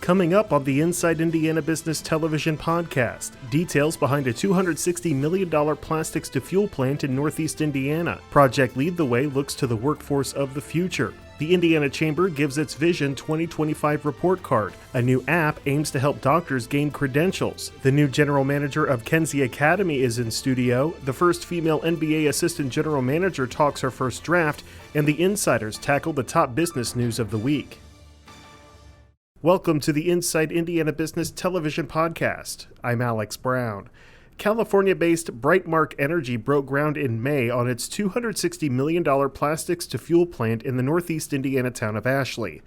Coming up on the Inside Indiana Business Television podcast, details behind a $260 million plastics to fuel plant in Northeast Indiana. Project Lead the Way looks to the workforce of the future. The Indiana Chamber gives its Vision 2025 report card. A new app aims to help doctors gain credentials. The new general manager of Kenzie Academy is in studio. The first female NBA assistant general manager talks her first draft, and the insiders tackle the top business news of the week. Welcome to the Inside Indiana Business Television podcast. I'm Alex Brown. California-based Brightmark Energy broke ground in May on its $260 million plastics to fuel plant in the Northeast Indiana town of Ashley.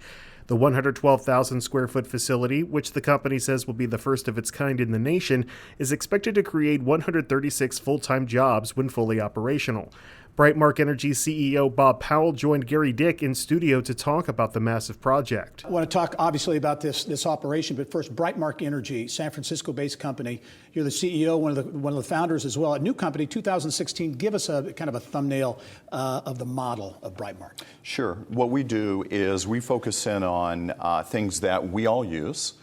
The 112,000 square foot facility, which the company says will be the first of its kind in the nation, is expected to create 136 full-time jobs when fully operational. Brightmark Energy CEO Bob Powell joined Gary Dick in studio to talk about the massive project. I want to talk obviously about this operation, but first, Brightmark Energy, San Francisco-based company. You're the CEO, one of the founders as well. A new company, 2016. Give us a kind of a thumbnail of the model of Brightmark. Sure. What we do is we focus in on things that we all use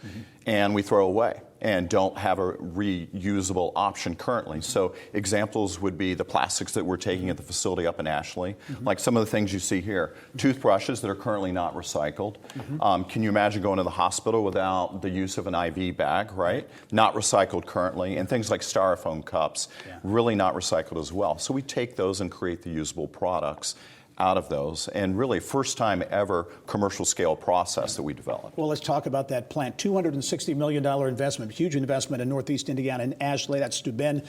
and we throw away and don't have a reusable option currently. So examples would be the plastics that we're taking at the facility up in Ashley, like some of the things you see here. Toothbrushes that are currently not recycled. Can you imagine going to the hospital without the use of an IV bag, right? Not recycled currently. And things like styrofoam cups, really not recycled as well. So we take those and create the usable products out of those, and really first time ever commercial scale process that we developed. Well, let's talk about that plant. $260 million investment, huge investment in Northeast Indiana in Ashley, that's Steuben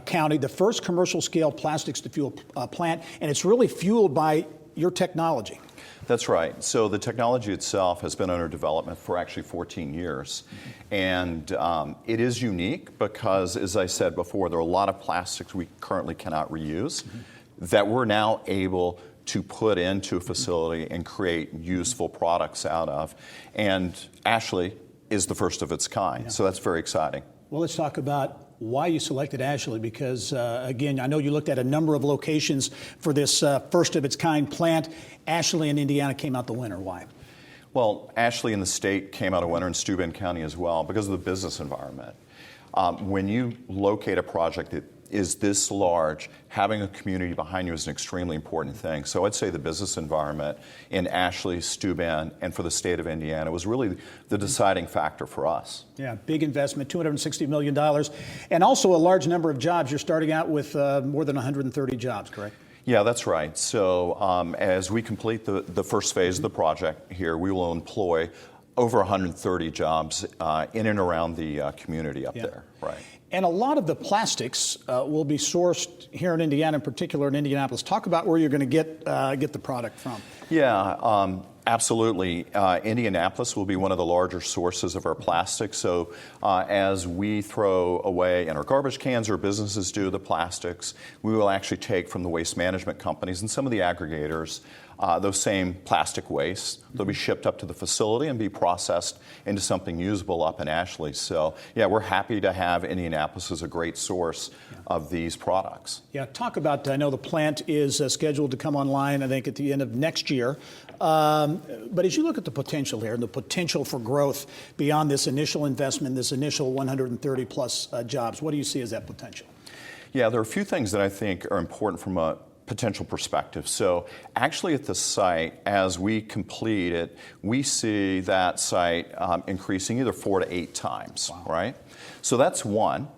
County, the first commercial scale plastics to fuel plant, and it's really fueled by your technology. That's right. So the technology itself has been under development for actually 14 years. And it is unique because, as I said before, there are a lot of plastics we currently cannot reuse that we're now able to put into a facility and create useful products out of. And Ashley is the first of its kind, so that's very exciting. Well, let's talk about why you selected Ashley, because again, I know you looked at a number of locations for this first of its kind plant. Ashley in Indiana came out the winner. Why? Well, Ashley in the state came out a winner in Steuben County as well because of the business environment. When you locate a project that is this large, having a community behind you is an extremely important thing. So I'd say the business environment in Ashley, Steuben, and for the state of Indiana was really the deciding factor for us. Yeah, big investment, $260 million, and also a large number of jobs. You're starting out with more than 130 jobs, correct? Yeah, that's right. So as we complete the first phase of the project here, we will employ over 130 jobs in and around the community up there, right? And a lot of the plastics will be sourced here in Indiana, in particular in Indianapolis. Talk about where you're going to get the product from. Yeah, absolutely. Indianapolis will be one of the larger sources of our plastics. So as we throw away in our garbage cans, or businesses do the plastics, we will actually take from the waste management companies and some of the aggregators those same plastic wastes. They'll be shipped up to the facility and be processed into something usable up in Ashley. So yeah, we're happy to have Indianapolis as a great source of these products. Yeah, talk about, I know the plant is scheduled to come online, I think, at the end of next year. But as you look at the potential here, and the potential for growth beyond this initial investment, this initial 130 plus jobs, what do you see as that potential? Yeah, there are a few things that I think are important from a potential perspective. So actually at the site, as we complete it, we see that site increasing either 4 to 8 times, right? So that's one.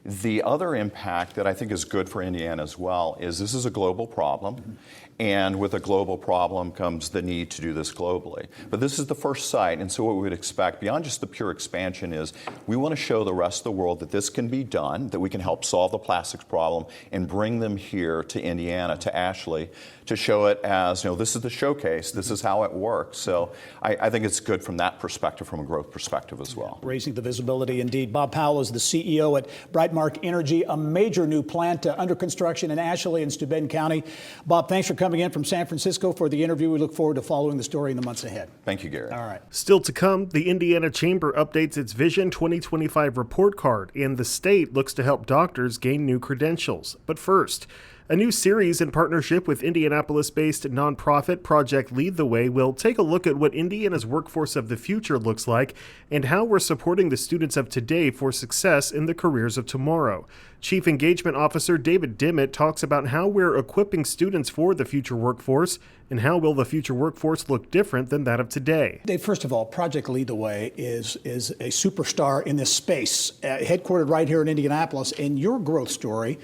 The other impact that I think is good for Indiana as well is this is a global problem. And with a global problem comes the need to do this globally. But this is the first site, and so what we would expect beyond just the pure expansion is we want to show the rest of the world that this can be done, that we can help solve the plastics problem and bring them here to Indiana, to Ashley, to show it as, you know, this is the showcase, this is how it works. So I think it's good from that perspective, from a growth perspective as well. Raising the visibility indeed. Bob Powell is the CEO at Brightmark Energy, a major new plant under construction in Ashley and Steuben County. Bob, thanks for coming in from San Francisco for the interview. We look forward to following the story in the months ahead. Thank you, Gary. All right. Still to come, the Indiana Chamber updates its Vision 2025 report card, and the state looks to help doctors gain new credentials. But first, A new series in partnership with Indianapolis-based nonprofit Project Lead the Way will take a look at what Indiana's workforce of the future looks like and how we're supporting the students of today for success in the careers of tomorrow. Chief Engagement Officer David Dimmitt talks about how we're equipping students for the future workforce and how will the future workforce look different than that of today. Dave, first of all, Project Lead the Way is a superstar in this space, headquartered right here in Indianapolis, and your growth story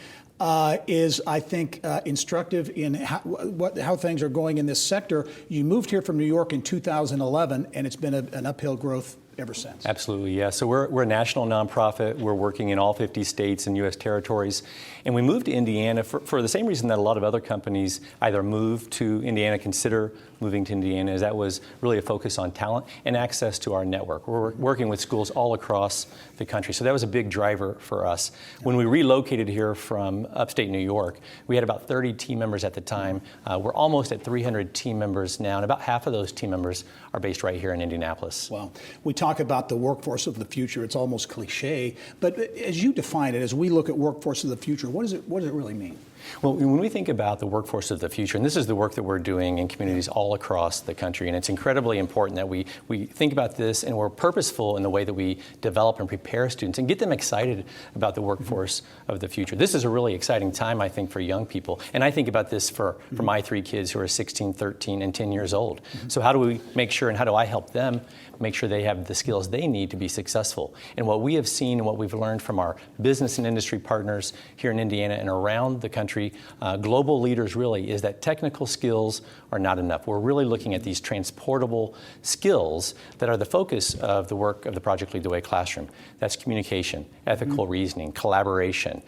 is, I think, instructive in how things are going in this sector. You moved here from New York in 2011, and it's been an uphill growth ever since. Absolutely, yeah. So we're a national nonprofit. We're working in all 50 states and U.S. territories. And we moved to Indiana for the same reason that a lot of other companies either move to Indiana, consider moving to Indiana, is that was really a focus on talent and access to our network. We're working with schools all across the country. So that was a big driver for us. When we relocated here from upstate New York, we had about 30 team members at the time. We're almost at 300 team members now, and about half of those team members are based right here in Indianapolis. Well, we talk about the workforce of the future. It's almost cliche, but as you define it, as we look at workforce of the future, what does it really mean? Well, when we think about the workforce of the future, and this is the work that we're doing in communities all across the country, and it's incredibly important that we think about this and we're purposeful in the way that we develop and prepare students and get them excited about the workforce of the future. This is a really exciting time, I think, for young people. And I think about this for my three kids who are 16, 13, and 10 years old. So how do we make sure and how do I help them make sure they have the skills they need to be successful? And what we have seen and what we've learned from our business and industry partners here in Indiana and around the country, global leaders really, is that technical skills are not enough. We're really looking at these transportable skills that are the focus of the work of the Project Lead the Way classroom. That's communication, ethical reasoning, collaboration,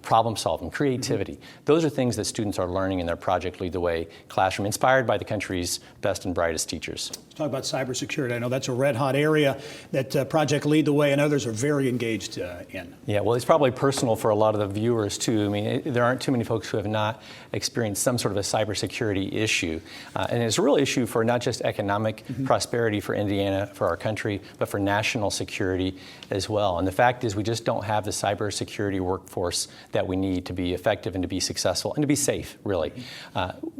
problem solving, creativity. Those are things that students are learning in their Project Lead the Way classroom, inspired by the country's best and brightest teachers. Let's talk about cybersecurity. I know that's a red hot area that Project Lead the Way and others are very engaged in. Yeah, well, it's probably personal for a lot of the viewers too. I mean, there aren't too many folks who have not experienced some sort of a cybersecurity issue. And it's a real issue for not just economic prosperity for Indiana, for our country, but for national security as well. And the fact is we just don't have the cybersecurity workforce that we need to be effective and to be successful and to be safe, really.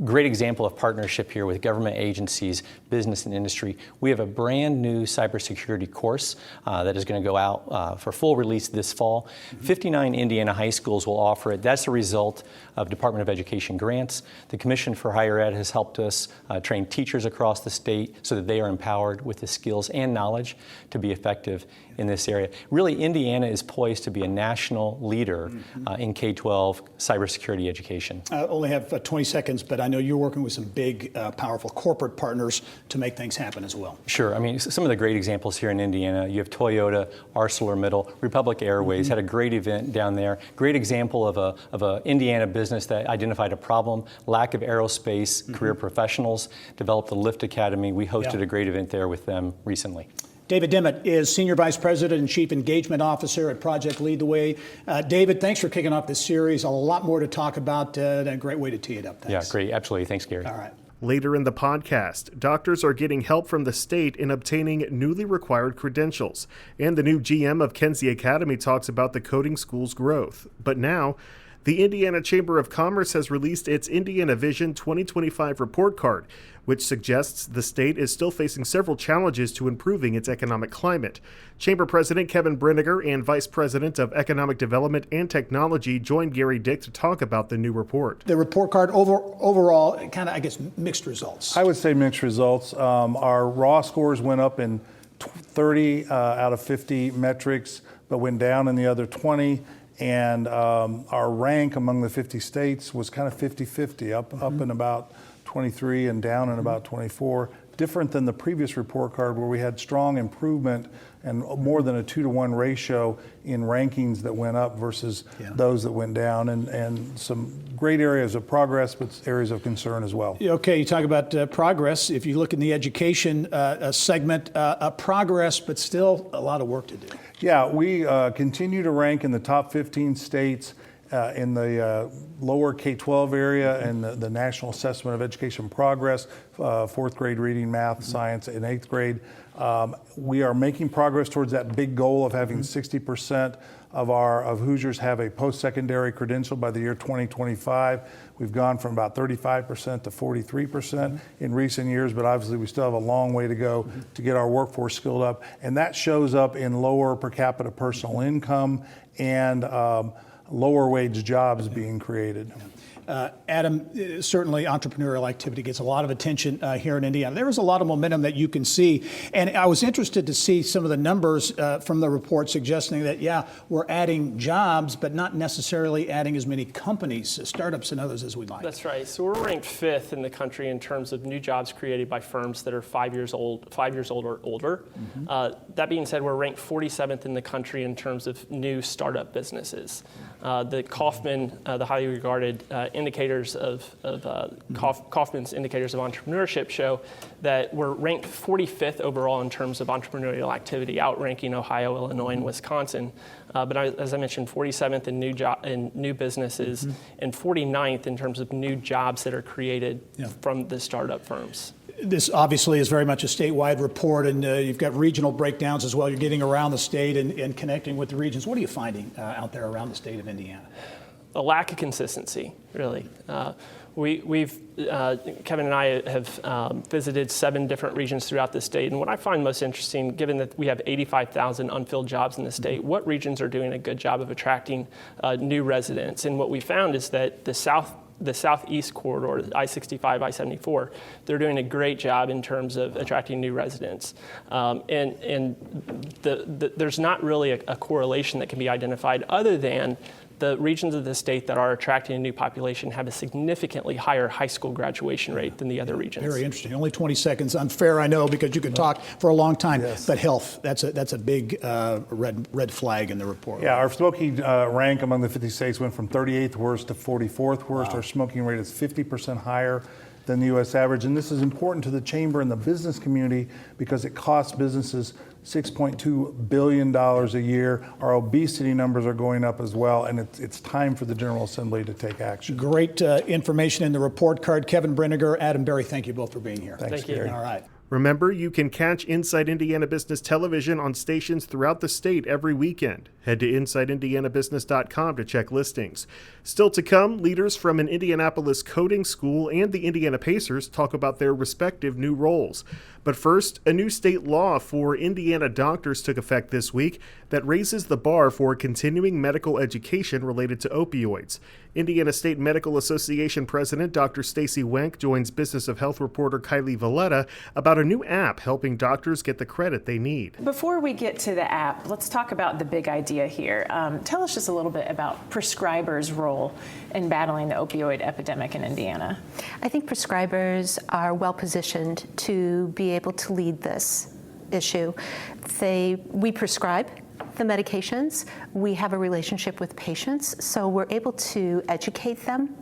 Great example of partnership here with government agencies, business and industry. We have a brand new cybersecurity course that is going to go out for full release this fall. 59 Indiana high schools will offer it. That's a result of Department of Education grants. The Commission for Higher Ed has helped us train teachers across the state so that they are empowered with the skills and knowledge to be effective in this area. Really, Indiana is poised to be a national leader in K-12 cybersecurity education. I only have 20 seconds, but I know you're working with some big, powerful corporate partners to make things happen as well. Sure. I mean, some of the great examples here in Indiana, you have Toyota, ArcelorMittal, Republic Airways, had a great event down there. Great example of a Indiana business that identified a problem, lack of aerospace career professionals, developed the Lift Academy. We hosted a great event there with them recently. David Dimmitt is Senior Vice President and Chief Engagement Officer at Project Lead the Way. David, thanks for kicking off this series. A lot more to talk about and a great way to tee it up. Thanks. Yeah, great. Absolutely. Thanks, Gary. All right. Later in the podcast, doctors are getting help from the state in obtaining newly required credentials. And the new GM of Kenzie Academy talks about the coding school's growth. But now, the Indiana Chamber of Commerce has released its Indiana Vision 2025 report card, which suggests the state is still facing several challenges to improving its economic climate. Chamber President Kevin Brinegar and Vice President of Economic Development and Technology joined Gary Dick to talk about the new report. The report card overall, kind of, I guess, mixed results. I would say mixed results. Our raw scores went up in 30 out of 50 metrics, but went down in the other 20. And our rank among the 50 states was kind of 50-50, up in about 23 and down in about 24. Different than the previous report card where we had strong improvement and more than a 2-to-1 ratio in rankings that went up versus those that went down, and some great areas of progress, but areas of concern as well. Okay, you talk about progress. If you look in the education segment, progress, but still a lot of work to do. Yeah, we continue to rank in the top 15 states in the lower K-12 area and the National Assessment of Education Progress, 4th grade reading, math, science, and 8th grade. We are making progress towards that big goal of having 60% of Hoosiers have a post-secondary credential by the year 2025. We've gone from about 35% to 43% in recent years, but obviously we still have a long way to go to get our workforce skilled up. And that shows up in lower per capita personal income and lower wage jobs being created. Adam, certainly entrepreneurial activity gets a lot of attention here in Indiana. There is a lot of momentum that you can see. And I was interested to see some of the numbers from the report suggesting that, yeah, we're adding jobs, but not necessarily adding as many companies, startups and others as we'd like. That's right. So we're ranked 5th in the country in terms of new jobs created by firms that are 5 years old or older. That being said, we're ranked 47th in the country in terms of new startup businesses. The Kauffman, the highly regarded indicators of Kauffman's indicators of entrepreneurship show that we're ranked 45th overall in terms of entrepreneurial activity, outranking Ohio, Illinois, and Wisconsin. But as I mentioned, 47th in new businesses and 49th in terms of new jobs that are created from the startup firms. This obviously is very much a statewide report, and you've got regional breakdowns as well. You're getting around the state and connecting with the regions. What are you finding out there around the state of Indiana? A lack of consistency, really. Kevin and I have visited 7 different regions throughout the state, and what I find most interesting, given that we have 85,000 unfilled jobs in the state, what regions are doing a good job of attracting new residents? And what we found is that the southeast corridor, I-65, I-74, they're doing a great job in terms of attracting new residents. There's not really a correlation that can be identified other than the regions of the state that are attracting a new population have a significantly higher high school graduation rate than the other regions. Very interesting. Only 20 seconds. Unfair, I know, because you can talk for a long time. Yes. But health, that's a big red flag in the report. Yeah, our smoking rank among the 50 states went from 38th worst to 44th worst. Wow. Our smoking rate is 50% higher than the U.S. average. And this is important to the chamber and the business community because it costs businesses $6.2 billion a year. Our obesity numbers are going up as well, and it's time for the General Assembly to take action. Great information in the report card. Kevin Brenniger, Adam Berry, thank you both for being here. Thanks, Thank you. Gary. All right. Remember, you can catch Inside Indiana Business Television on stations throughout the state every weekend. Head to InsideIndianaBusiness.com to check listings. Still to come, leaders from an Indianapolis coding school and the Indiana Pacers talk about their respective new roles. But first, a new state law for Indiana doctors took effect this week that raises the bar for continuing medical education related to opioids. Indiana State Medical Association President Dr. Stacy Wenck joins Business of Health reporter Kylie Valletta about a new app helping doctors get the credit they need. Before we get to the app, let's talk about the big idea here. Tell us just a little bit about prescribers' role in battling the opioid epidemic in Indiana. I think prescribers are well positioned to be able to lead this issue. We prescribe the medications. We have a relationship with patients, so we're able to educate them.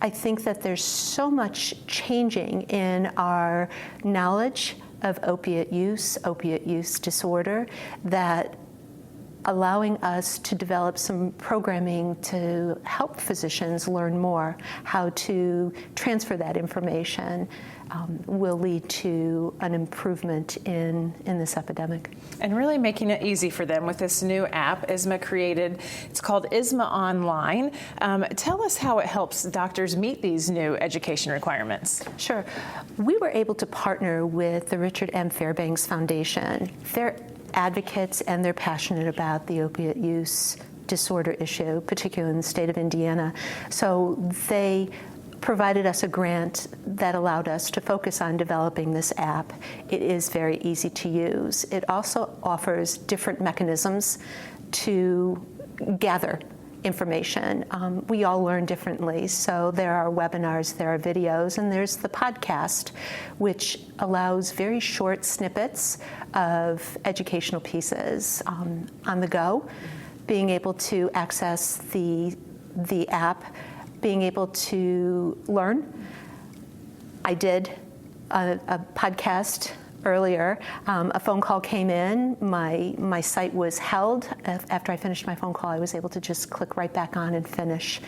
I think that there's so much changing in our knowledge of opiate use disorder, that allowing us to develop some programming to help physicians learn more how to transfer that information will lead to an improvement in this epidemic. And really making it easy for them with this new app ISMA created. It's called ISMA Online. Tell us how it helps doctors meet these new education requirements. Sure. We were able to partner with the Richard M. Fairbanks Foundation. They're advocates and they're passionate about the opiate use disorder issue, particularly in the state of Indiana. So they provided us a grant that allowed us to focus on developing this app. It is very easy to use. It also offers different mechanisms to gather information. We all learn differently, so there are webinars, there are videos, and there's the podcast, which allows very short snippets of educational pieces on the go, being able to access the app, being able to learn. I did a podcast earlier, a phone call came in, my site was held. After I finished my phone call, I was able to just click right back on and finish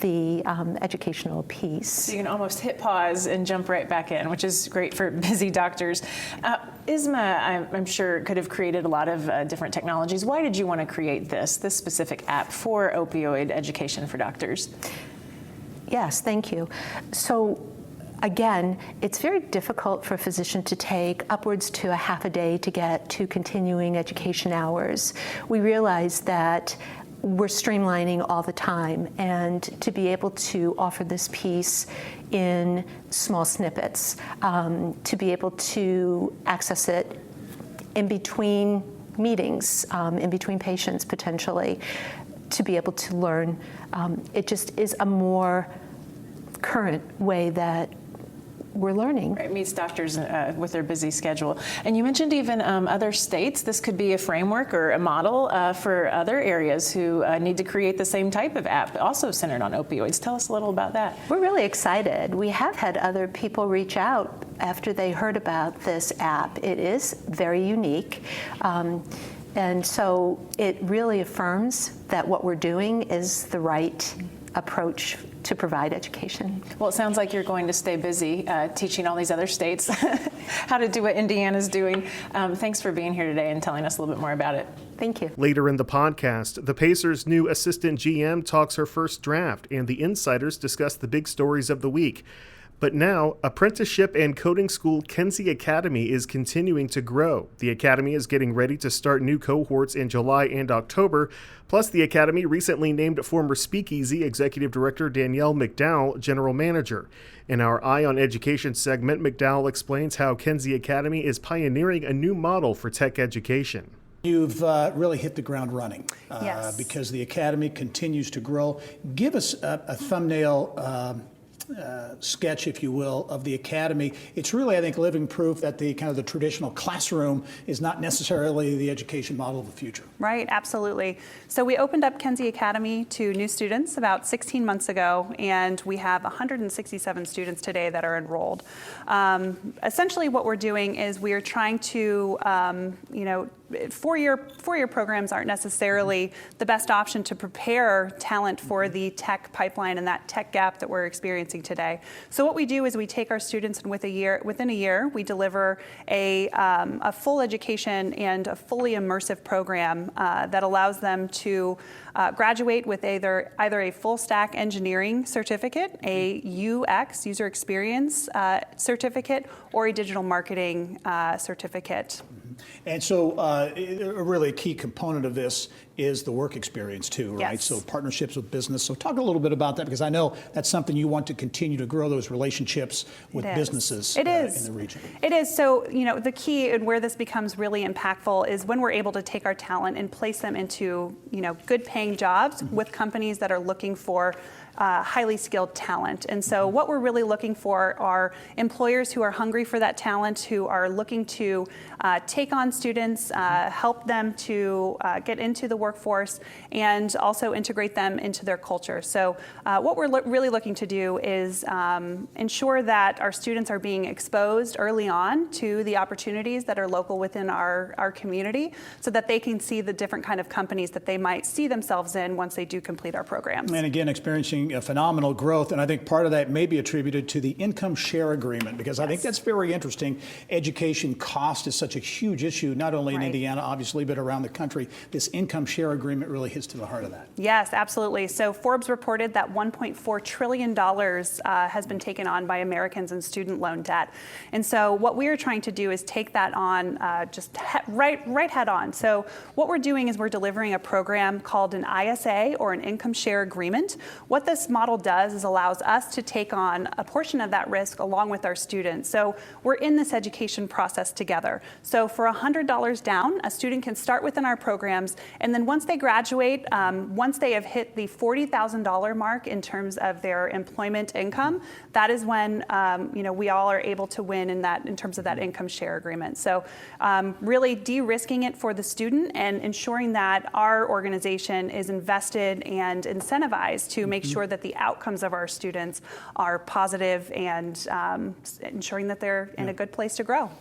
the educational piece. So you can almost hit pause and jump right back in, which is great for busy doctors. ISMA, I'm sure, could have created a lot of different technologies. Why did you want to create this specific app for opioid education for doctors? Yes, thank you. So again, it's very difficult for a physician to take upwards to a half a day to get to continuing education hours. We realize that we're streamlining all the time, and to be able to offer this piece in small snippets, to be able to access it in between meetings, in between patients potentially, to be able to learn, it just is a more current way that we're learning. Right, meets doctors with their busy schedule. And you mentioned even other states. This could be a framework or a model for other areas who need to create the same type of app, also centered on opioids. Tell us a little about that. We're really excited. We have had other people reach out after they heard about this app. It is very unique. And so it really affirms that what we're doing is the right approach to provide education. Well, it sounds like you're going to stay busy teaching all these other states how to do what Indiana's doing. Thanks for being here today and telling us a little bit more about it. Thank you. Later in the podcast, the Pacers' new assistant GM talks her first draft, and the insiders discuss the big stories of the week. But now, apprenticeship and coding school Kenzie Academy is continuing to grow. The academy is getting ready to start new cohorts in July and October. Plus, the academy recently named former Speakeasy executive director Danielle McDowell general manager. In our Eye on Education segment, McDowell explains how Kenzie Academy is pioneering a new model for tech education. You've really hit the ground running because the academy continues to grow. Give us a thumbnail sketch, if you will, of the academy. It's really, I think, living proof that the kind of the traditional classroom is not necessarily the education model of the future. Right, absolutely. So we opened up Kenzie Academy to new students about 16 months ago, and we have 167 students today that are enrolled. Essentially what we're doing is we are trying to, four-year programs aren't necessarily the best option to prepare talent for the tech pipeline and that tech gap that we're experiencing today. So what we do is we take our students, and within a year, we deliver a full education and a fully immersive program that allows them to graduate with either a full stack engineering certificate, a UX, user experience certificate, or a digital marketing certificate. And so a really key component of this is the work experience too, right? Yes. So partnerships with business. So talk a little bit about that, because I know that's something you want to continue to grow, those relationships with businesses in the region. It is. So, the key and where this becomes really impactful is when we're able to take our talent and place them into, good paying jobs with companies that are looking for highly skilled talent. And so what we're really looking for are employers who are hungry for that talent, who are looking to take on students, help them to get into the workforce, and also integrate them into their culture. So what we're really looking to do is ensure that our students are being exposed early on to the opportunities that are local within our community, so that they can see the different kind of companies that they might see themselves in once they do complete our programs. And again, experiencing a phenomenal growth, and I think part of that may be attributed to the income share agreement, because I think that's very interesting. Education cost is such a huge issue, not only in Indiana, obviously, but around the country. This income share agreement really hits to the heart of that. Yes, absolutely. So Forbes reported that $1.4 trillion has been taken on by Americans in student loan debt. And so what we are trying to do is take that on right head on. So what we're doing is we're delivering a program called an ISA, or an income share agreement. What this model does is allows us to take on a portion of that risk along with our students. So we're in this education process together. So for $100 down, a student can start within our programs, and then once they graduate, once they have hit the $40,000 mark in terms of their employment income, that is when we all are able to win in terms of that income share agreement. So really de-risking it for the student and ensuring that our organization is invested and incentivized to make sure that the outcomes of our students are positive, and ensuring that they're in a good place to grow.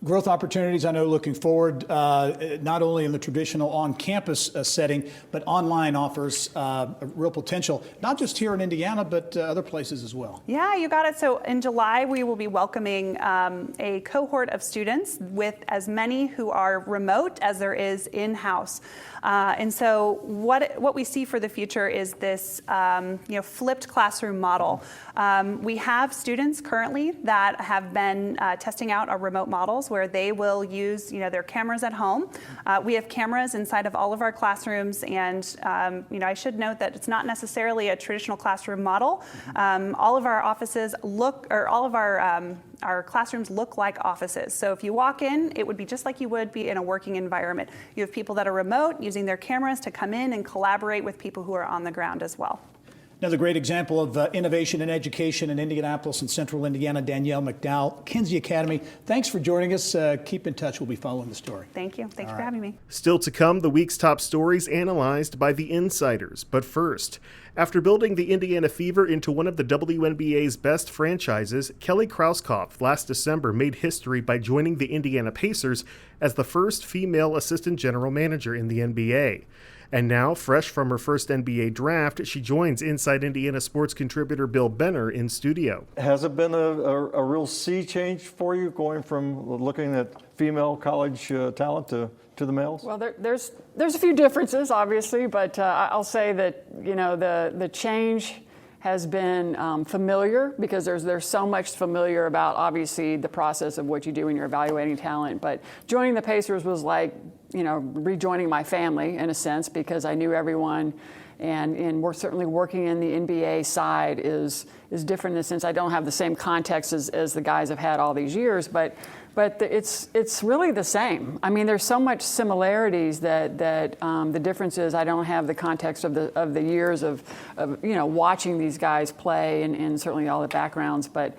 growth opportunities, I know, looking forward, not only in the traditional on-campus setting, but online offers a real potential, not just here in Indiana, but other places as well. Yeah, you got it. So in July, we will be welcoming a cohort of students with as many who are remote as there is in-house. And so what we see for the future is this flipped classroom model. We have students currently that have been testing out our remote models where they will use their cameras at home. We have cameras inside of all of our classrooms, and I should note that it's not necessarily a traditional classroom model. All of our offices all of our classrooms look like offices. So if you walk in, it would be just like you would be in a working environment. You have people that are remote using their cameras to come in and collaborate with people who are on the ground as well. Another great example of innovation in education in Indianapolis and Central Indiana, Danielle McDowell, Kenzie Academy. Thanks for joining us. Keep in touch. We'll be following the story. Thank you. Thanks for having me. Still to come, the week's top stories analyzed by the insiders. But first, after building the Indiana Fever into one of the WNBA's best franchises, Kelly Krauskopf last December made history by joining the Indiana Pacers as the first female assistant general manager in the NBA. And now, fresh from her first NBA draft, she joins Inside Indiana sports contributor Bill Benner in studio. Has it been a real sea change for you, going from looking at female college talent to the males? Well, there's a few differences, obviously, but I'll say that the change has been familiar because there's so much familiar about, obviously, the process of what you do when you're evaluating talent. But joining the Pacers was like, rejoining my family in a sense, because I knew everyone, and we're certainly working in the NBA side is different in the sense I don't have the same context as the guys have had all these years, but it's really the same. I mean, there's so much similarities that the difference is I don't have the context of the years of watching these guys play and certainly all the backgrounds, but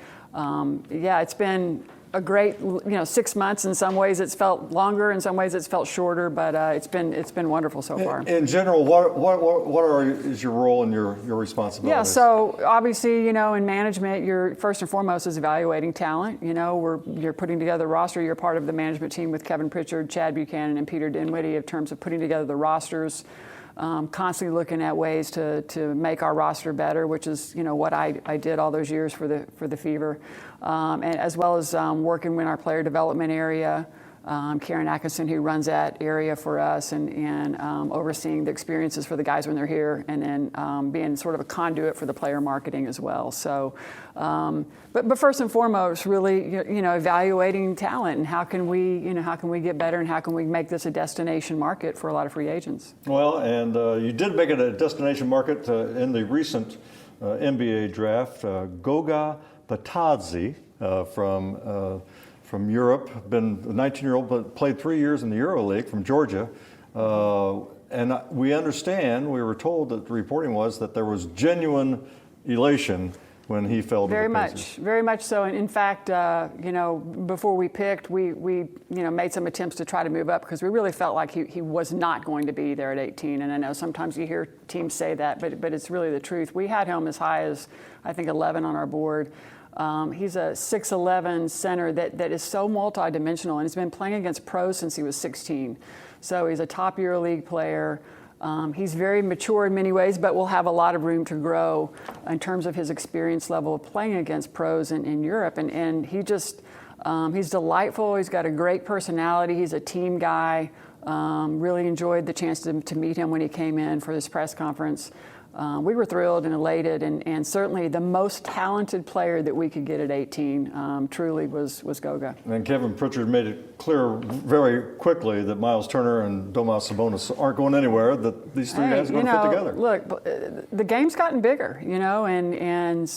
it's been a great 6 months. In some ways it's felt longer, in some ways it's felt shorter, but it's been wonderful so far. In general, what is your role and your responsibilities? Yeah, so obviously, in management, you're first and foremost is evaluating talent. You're putting together the roster. You're part of the management team with Kevin Pritchard, Chad Buchanan, and Peter Dinwiddie in terms of putting together the rosters. Constantly looking at ways to make our roster better, which is what I did all those years for the Fever, and as well as working in our player development area. Karen Atkinson, who runs that area for us, and overseeing the experiences for the guys when they're here, and then being sort of a conduit for the player marketing as well. So, but first and foremost, really, evaluating talent and how can we get better, and how can we make this a destination market for a lot of free agents. Well, and you did make it a destination market in the recent NBA draft. Goga Batadze from Europe, been a 19-year-old, but played 3 years in the EuroLeague from Georgia. And we were told that the reporting was that there was genuine elation when he fell to the Pacers. Very much so. And in fact, before we picked, we made some attempts to try to move up because we really felt like he was not going to be there at 18. And I know sometimes you hear teams say that, but it's really the truth. We had him as high as, I think, 11 on our board. He's a 6'11" center that is so multidimensional, and he's been playing against pros since he was 16. So he's a top EuroLeague player. He's very mature in many ways, but will have a lot of room to grow in terms of his experience level of playing against pros in Europe. And he just, he's delightful. He's got a great personality. He's a team guy. Really enjoyed the chance to meet him when he came in for this press conference. We were thrilled and elated, and certainly the most talented player that we could get at 18 truly was Goga. And Kevin Pritchard made it clear very quickly that Miles Turner and Domas Sabonis aren't going anywhere, that these three guys are going to fit together. Look, the game's gotten bigger, and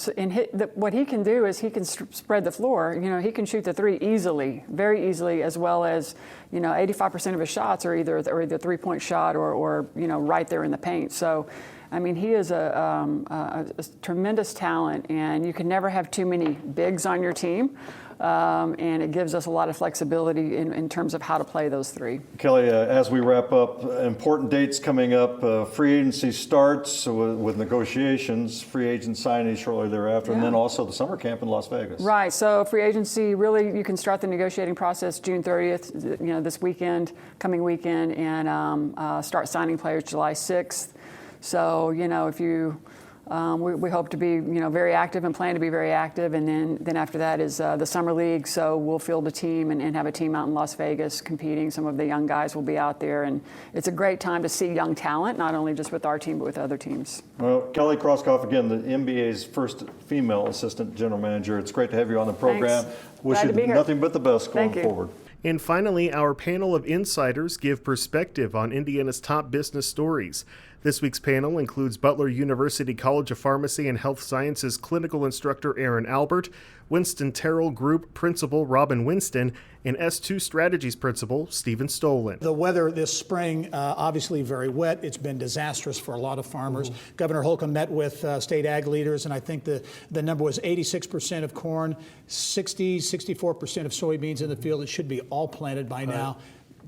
what he can do is he can spread the floor. He can shoot the three easily, very easily, as well as 85% of his shots are either a three-point shot or right there in the paint. So, I mean, he is a tremendous talent, and you can never have too many bigs on your team. and it gives us a lot of flexibility in terms of how to play those three. Kelly, as we wrap up, important dates coming up. Free agency starts with negotiations, free agent signing shortly thereafter, and then also the summer camp in Las Vegas. Right. So free agency, really, you can start the negotiating process June 30th, this weekend, coming weekend, and start signing players July 6th. So, if you, we hope to be, very active and plan to be very active. And then after that is the summer league. So we'll field a team and have a team out in Las Vegas competing. Some of the young guys will be out there. And it's a great time to see young talent, not only just with our team, but with other teams. Well, Kelly Krauskopf, again, the NBA's first female assistant general manager. It's great to have you on the program. Thanks. Wish Glad to be you here. nothing but the best going Thank you. forward. And finally, our panel of insiders give perspective on Indiana's top business stories. This week's panel includes Butler University College of Pharmacy and Health Sciences clinical instructor Aaron Albert, Winston Terrell Group Principal Robin Winston, and S2 Strategies Principal Stephen Stolen. The weather this spring, obviously very wet. It's been disastrous for a lot of farmers. Governor Holcomb met with state ag leaders, and I think the number was 86% of corn, 64% of soybeans in the field. It should be all planted by now.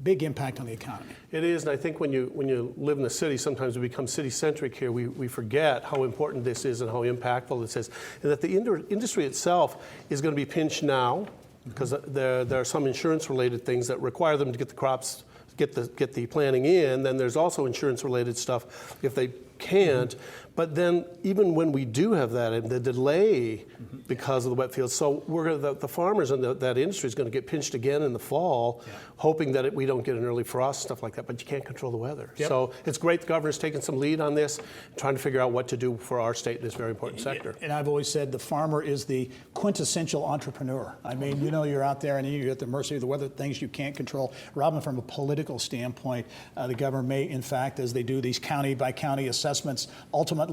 Big impact on the economy. It is, and I think when you live in the city, sometimes we become city-centric here. We forget how important this is and how impactful this is, and that the industry itself is going to be pinched now because there are some insurance-related things that require them to get the crops, get the planting in. Then there's also insurance-related stuff if they can't. But then even when we do have that, and the delay because of the wet fields, so the farmers and that industry is going to get pinched again in the fall, hoping that we don't get an early frost, stuff like that. But you can't control the weather. Yep. So it's great the governor's taking some lead on this, trying to figure out what to do for our state in this very important sector. And I've always said the farmer is the quintessential entrepreneur. I mean, you're out there and you're at the mercy of the weather, things you can't control. Robin, from a political standpoint, the governor may, in fact, as they do these county by county assessments, ultimately,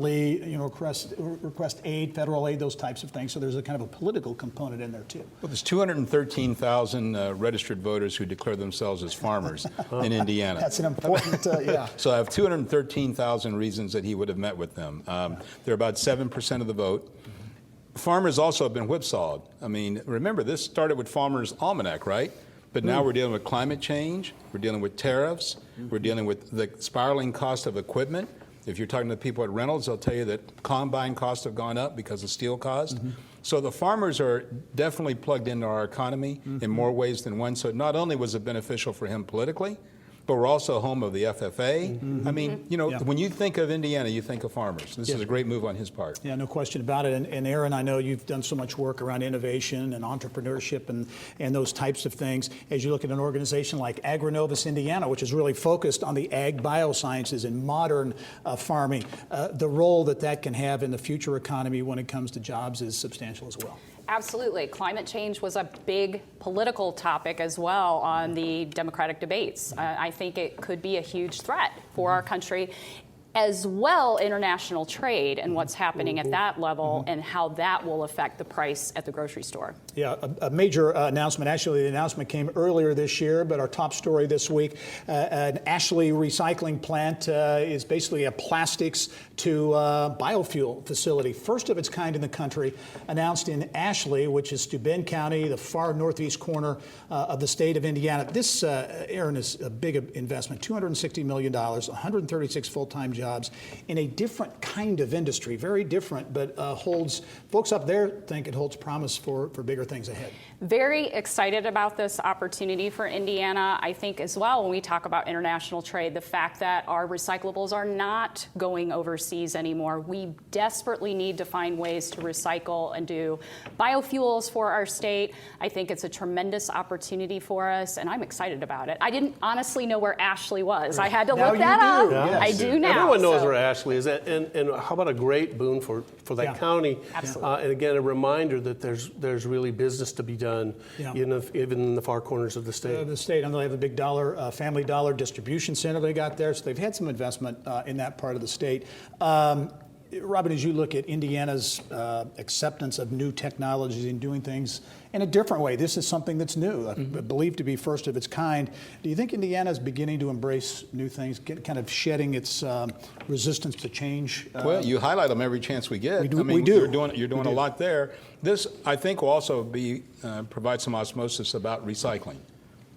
request aid, federal aid, those types of things. So there's a kind of a political component in there too. Well, there's 213,000 registered voters who declare themselves as farmers in Indiana. That's an important, yeah. So I have 213,000 reasons that he would have met with them. They're about 7% of the vote. Farmers also have been whipsawed. I mean, remember, this started with Farmers' Almanac, right? But now we're dealing with climate change, we're dealing with tariffs, we're dealing with the spiraling cost of equipment. If you're talking to people at Reynolds, they'll tell you that combine costs have gone up because of steel cost. So the farmers are definitely plugged into our economy in more ways than one. So not only was it beneficial for him politically, but we're also home of the FFA. I mean, when you think of Indiana, you think of farmers. This is a great move on his part. Yeah, no question about it. And Aaron, I know you've done so much work around innovation and entrepreneurship and those types of things. As you look at an organization like AgriNovus Indiana, which is really focused on the ag biosciences and modern farming, the role that can have in the future economy when it comes to jobs is substantial as well. Absolutely. Climate change was a big political topic as well on the Democratic debates. I think it could be a huge threat for our country, as well international trade and what's happening at that level and how that will affect the price at the grocery store. Yeah, a major announcement. Actually, the announcement came earlier this year, but our top story this week, an Ashley recycling plant is basically a plastics to biofuel facility. First of its kind in the country, announced in Ashley, which is Steuben County, the far northeast corner of the state of Indiana. This, Aaron, is a big investment, $260 million, 136 full-time jobs in a different kind of industry, very different, but holds, folks up there think it holds promise for bigger things ahead. Very excited about this opportunity for Indiana. I think as well, when we talk about international trade, the fact that our recyclables are not going overseas anymore. We desperately need to find ways to recycle and do biofuels for our state. I think it's a tremendous opportunity for us, and I'm excited about it. I didn't honestly know where Ashley was. I had to look that up. Yes. I do now. Everyone knows where Ashley is, and how about a great boon for that county? Absolutely. And again, a reminder that there's really business to be done, even in the far corners of the state. I know they have a big Family Dollar distribution center they got there, so they've had some investment in that part of the state. Robin, as you look at Indiana's acceptance of new technologies and doing things in a different way, this is something that's new, believed to be first of its kind. Do you think Indiana is beginning to embrace new things, kind of shedding its resistance to change? Well, you highlight them every chance we get. We do. You're doing a lot there. This, I think, will also provide some osmosis about recycling.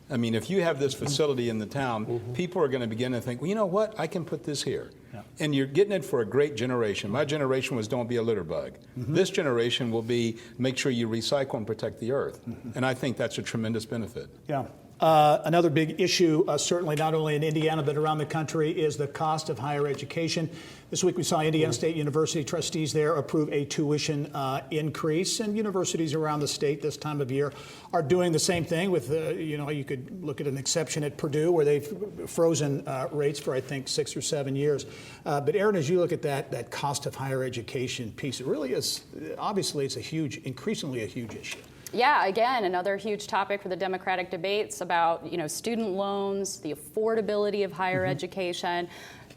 I mean, if you have this facility in the town, people are going to begin to think, well, you know what, I can put this here. Yeah. And you're getting it for a great generation. My generation was don't be a litter bug. This generation will be make sure you recycle and protect the earth. And I think that's a tremendous benefit. Yeah. Another big issue, certainly not only in Indiana but around the country, is the cost of higher education. This week we saw Indiana State University trustees there approve a tuition increase, and universities around the state this time of year are doing the same thing with, you could look at an exception at Purdue where they've frozen rates for, I think, 6 or 7 years. But Aaron, as you look at that cost of higher education piece, it really is, obviously it's increasingly a huge issue. Yeah, again, another huge topic for the Democratic debates about, student loans, the affordability of higher education.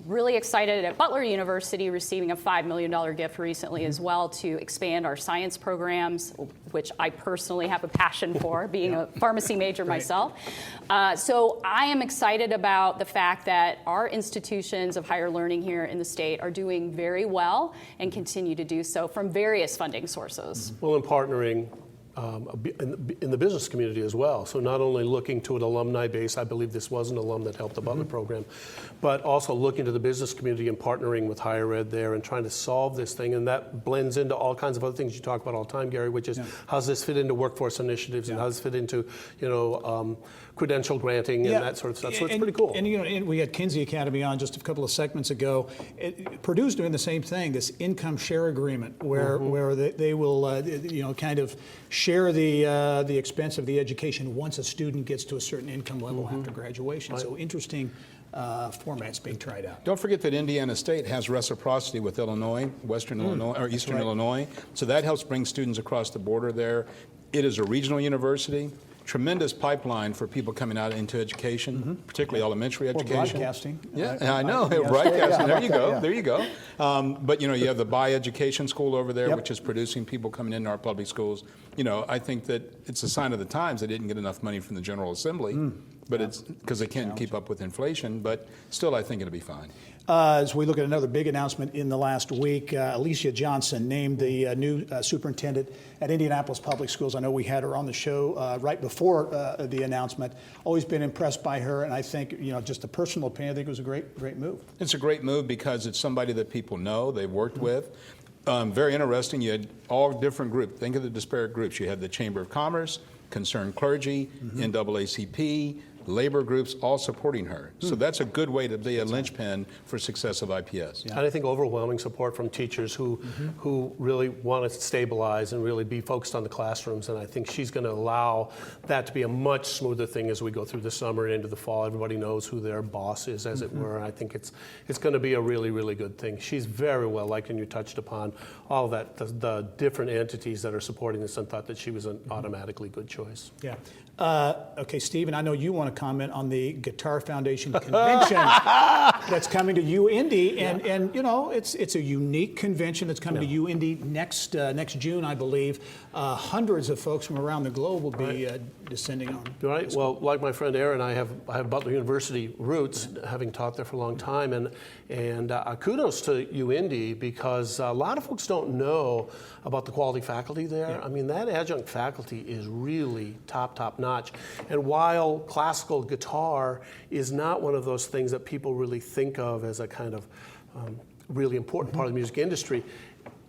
Really excited at Butler University receiving a $5 million gift recently as well to expand our science programs, which I personally have a passion for, being a pharmacy major myself. So I am excited about the fact that our institutions of higher learning here in the state are doing very well and continue to do so from various funding sources. Well, in partnering in the business community as well. So not only looking to an alumni base, I believe this was an alum that helped the Butler program, but also looking to the business community and partnering with higher ed there and trying to solve this thing. And that blends into all kinds of other things you talk about all the time, Gary, which is how does this fit into workforce initiatives and how does it fit into, credential granting and that sort of stuff. So it's pretty cool. And we had Kenzie Academy on just a couple of segments ago. Purdue's doing the same thing, this income share agreement where they will, kind of share the expense of the education once a student gets to a certain income level after graduation. So interesting formats being tried out. Don't forget that Indiana State has reciprocity with Illinois, Western Illinois, or Eastern Illinois. So that helps bring students across the border there. It is a regional university. Tremendous pipeline for people coming out into education, particularly elementary education. Or broadcasting. Yeah, I know. Broadcasting. There you go. There you go. But you have the By Education School over there, which is producing people coming into our public schools. I think that it's a sign of the times they didn't get enough money from the General Assembly, but it's because they can't keep up with inflation. But still, I think it'll be fine. As we look at another big announcement in the last week, Alicia Johnson named the new superintendent at Indianapolis Public Schools. I know we had her on the show right before the announcement. Always been impressed by her, and I think, just a personal opinion, I think it was a great move. It's a great move because it's somebody that people know, they've worked with. Very interesting. You had all different groups. Think of the disparate groups. You had the Chamber of Commerce, Concerned Clergy, NAACP, labor groups all supporting her. So that's a good way to be a linchpin for success of IPS. And I think overwhelming support from teachers who really want to stabilize and really be focused on the classrooms. And I think she's going to allow that to be a much smoother thing as we go through the summer and into the fall. Everybody knows who their boss is, as it were. And I think it's going to be a really, really good thing. She's very well liked, and you touched upon all of that, the different entities that are supporting this, and thought that she was an automatically good choice. Yeah. Okay, Stephen, I know you want to comment on the Guitar Foundation convention that's coming to UIndy, and it's a unique convention that's coming to UIndy next June, I believe. Hundreds of folks from around the globe will be descending on. Right. Well, like my friend Aaron, I have Butler University roots, having taught there for a long time, and kudos to UIndy, because a lot of folks don't know about the quality faculty there. Yeah. I mean, that adjunct faculty is really top notch. And while classical guitar is not one of those things that people really think of as a kind of really important part of the music industry,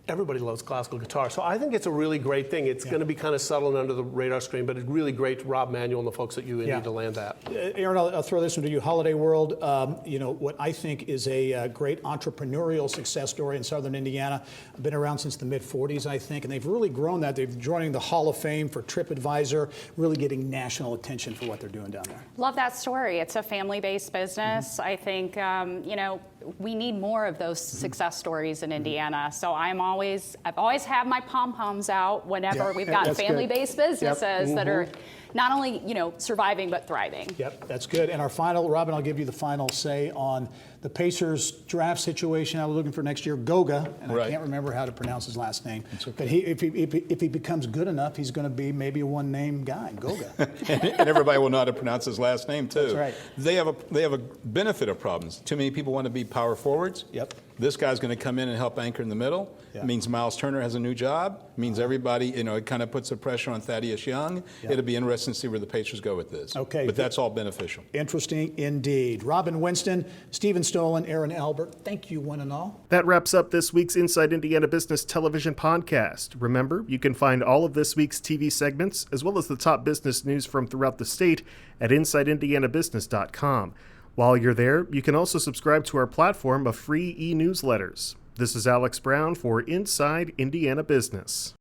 everybody loves classical guitar. So I think it's a really great thing. It's going to be kind of subtle under the radar screen, but it's really great to Rob Manuel and the folks at UIndy to land that. Aaron, I'll throw this one to you. Holiday World, what I think is a great entrepreneurial success story in Southern Indiana. Been around since the mid-'40s, I think, and they've really grown that. They're joining the Hall of Fame for TripAdvisor, really getting national attention for what they're doing down there. Love that story. It's a family-based business. I think, we need more of those success stories in Indiana. So I've always had my pom-poms out whenever we've got family-based businesses that are not only, surviving, but thriving. Yep, that's good. And our final, Robin, I'll give you the final say on the Pacers draft situation. I was looking for next year, Goga, and I can't remember how to pronounce his last name. Okay. But if he becomes good enough, he's going to be maybe a one-name guy, Goga. and everybody will know how to pronounce his last name too. That's right. They have a benefit of problems. Too many people want to be power forwards. Yep. This guy's going to come in and help anchor in the middle. Yeah. It means Miles Turner has a new job. It means everybody, it kind of puts the pressure on Thaddeus Young. Yeah. It'll be interesting to see where the Pacers go with this. Okay. But that's all beneficial. Interesting indeed. Robin Winston, Stephen Stolen, Aaron Albert, thank you one and all. That wraps up this week's Inside Indiana Business Television podcast. Remember, you can find all of this week's TV segments, as well as the top business news from throughout the state, at InsideIndianaBusiness.com. While you're there, you can also subscribe to our platform of free e-newsletters. This is Alex Brown for Inside Indiana Business.